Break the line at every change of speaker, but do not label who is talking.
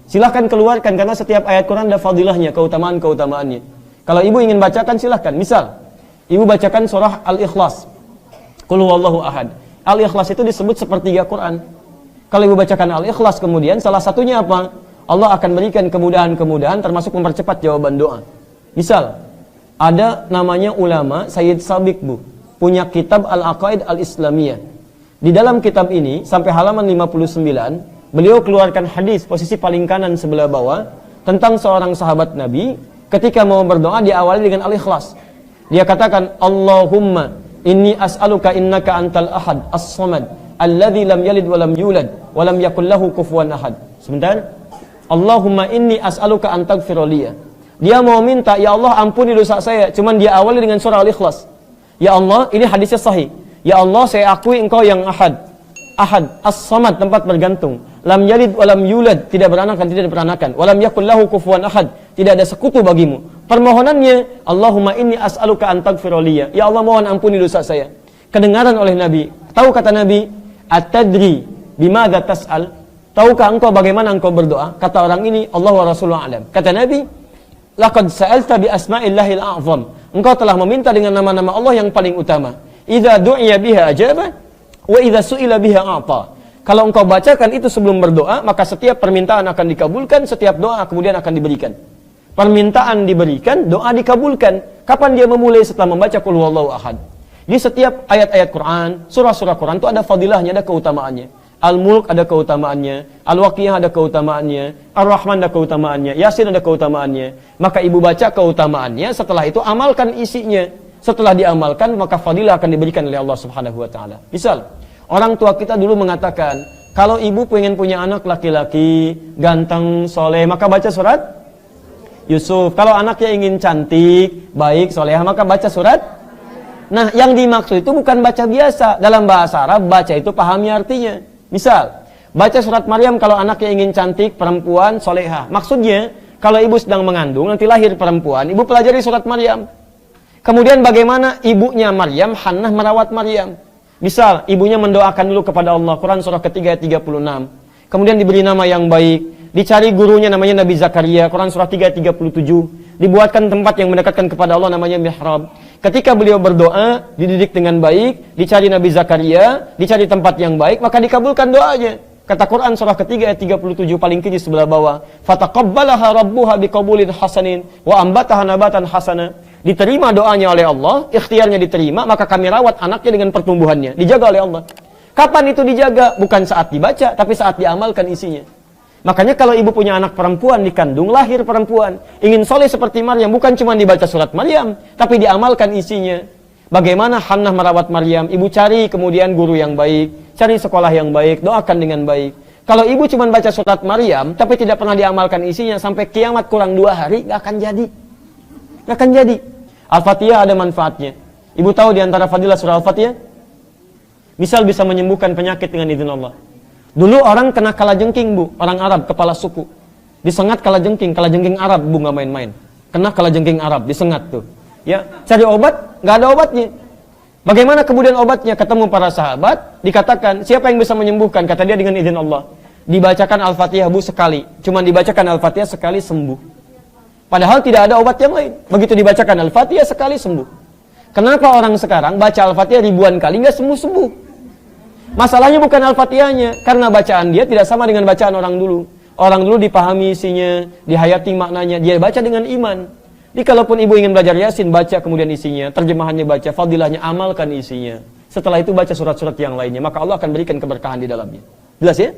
Silahkan keluarkan, karena setiap ayat Quran ada fadilahnya, keutamaan-keutamaannya. Kalau ibu ingin bacakan, silahkan. Misal, ibu bacakan surah Al-Ikhlas. Qul huwallahu ahad. Al-Ikhlas itu disebut sepertiga Quran. Kalau ibu bacakan Al-Ikhlas kemudian, salah satunya apa? Allah akan berikan kemudahan-kemudahan termasuk mempercepat jawaban doa. Misal, ada namanya ulama Sayyid Sabiq, Bu, punya kitab Al-Aqaid Al-Islamiyah. Di dalam kitab ini, sampai halaman 59, beliau keluarkan hadis posisi paling kanan sebelah bawah tentang seorang sahabat Nabi ketika mau berdoa diawali dengan Al-Ikhlas. Dia katakan, Allahumma inni as'aluka innaka antal ahad as-samad alladzi lam yalid wa lam yulad wa lam yakul lahu kufuwan ahad. Sebentar. Allahumma inni as'aluka an taghfir liya. Dia mau minta, ya Allah ampuni dosa saya, cuman dia awali dengan surah Al-Ikhlas. Ya Allah, ini hadisnya sahih. Ya Allah, saya akui engkau yang ahad. Ahad, as-samad, tempat bergantung. Lam yalid walam yulad, tidak beranak dan tidak diperanakan. Walam yakul lahu kufuwan ahad, tidak ada sekutu bagimu. Permohonannya, Allahumma inni as'aluka an taghfir liya. Ya Allah, mohon ampuni dosa saya. Kedengaran oleh Nabi. Tahu kata Nabi, "Atadri bimadza tas'al?" Tahukah engkau bagaimana engkau berdoa? Kata orang ini, Allah wa Rasulullah alam. Kata Nabi, "Laqad sa'alta bi asma'illahil a'zam." Engkau telah meminta dengan nama-nama Allah yang paling utama. Idza du'iya biha ajaba wa idza su'ila biha a'ta. Kalau engkau bacakan itu sebelum berdoa, maka setiap permintaan akan dikabulkan, setiap doa kemudian akan diberikan. Permintaan diberikan, doa dikabulkan. Kapan dia memulai? Setelah membaca Qul huwallahu ahad. Di setiap ayat-ayat Quran, surah-surah Quran itu ada fadilahnya, ada keutamaannya. Al-Mulk ada keutamaannya, Al-Waqiah ada keutamaannya, Ar-Rahman ada keutamaannya, Yasin ada keutamaannya. Maka ibu baca keutamaannya, setelah itu amalkan isinya. Setelah diamalkan, maka fadilah akan diberikan oleh Allah Subhanahu wa taala. Misal, orang tua kita dulu mengatakan, kalau ibu pengen punya anak laki-laki, ganteng, soleh, maka baca surat Yusuf. Kalau anaknya ingin cantik, baik, soleha, maka baca surat. Nah, yang dimaksud itu bukan baca biasa. Dalam bahasa Arab, baca itu pahami artinya. Misal, baca surat Maryam kalau anaknya ingin cantik, perempuan, soleha. Maksudnya, kalau ibu sedang mengandung, nanti lahir perempuan, ibu pelajari surat Maryam. Kemudian bagaimana ibunya Maryam, Hannah merawat Maryam. Misal, ibunya mendoakan dulu kepada Allah, Quran surah ketiga ayat 36. Kemudian diberi nama yang baik, dicari gurunya namanya Nabi Zakaria, Quran surah 3 ayat 37. Dibuatkan tempat yang mendekatkan kepada Allah namanya mihrab. Ketika beliau berdoa, dididik dengan baik, dicari Nabi Zakaria, dicari tempat yang baik, maka dikabulkan doanya. Kata Quran surah ketiga ayat 37 paling kiri sebelah bawah, fataqabbalaha rabbuha biqabulin hasanin wa ambataha nabatan hasana. Diterima doanya oleh Allah, ikhtiarnya diterima, maka kami rawat anaknya dengan pertumbuhannya, dijaga oleh Allah. Kapan itu dijaga? Bukan saat dibaca, tapi saat diamalkan isinya. Makanya kalau ibu punya anak perempuan dikandung, lahir perempuan, ingin soleh seperti Maryam, bukan cuma dibaca surat Maryam, tapi diamalkan isinya. Bagaimana Hannah merawat Maryam? Ibu cari kemudian guru yang baik, cari sekolah yang baik, doakan dengan baik. Kalau ibu cuma baca surat Maryam, tapi tidak pernah diamalkan isinya, sampai kiamat kurang 2 hari, gak akan jadi. Gak akan jadi. Al-Fatihah ada manfaatnya. Ibu tahu di antara fadilah surah Al-Fatihah? Misal bisa menyembuhkan penyakit dengan izin Allah. Dulu orang kena kalajengking, Bu, orang Arab, kepala suku. Disengat kalajengking Arab, Bu, nggak main-main. Kena kalajengking Arab, disengat tuh. Ya, cari obat, nggak ada obatnya. Bagaimana kemudian obatnya? Ketemu para sahabat, dikatakan, siapa yang bisa menyembuhkan? Kata dia dengan izin Allah. Dibacakan Al-Fatihah, Bu, sekali. Cuman dibacakan Al-Fatihah sekali sembuh. Padahal tidak ada obat yang lain. Begitu dibacakan Al-Fatihah sekali sembuh. Kenapa orang sekarang baca Al-Fatihah ribuan kali nggak sembuh-sembuh? Masalahnya bukan Al-Fatihahnya, karena bacaan dia tidak sama dengan bacaan orang dulu. Orang dulu dipahami isinya, dihayati maknanya, dia baca dengan iman. Jadi kalaupun ibu ingin belajar Yasin, baca kemudian isinya, terjemahannya baca, fadilahnya amalkan isinya. Setelah itu baca surat-surat yang lainnya, maka Allah akan berikan keberkahan di dalamnya. Jelas ya?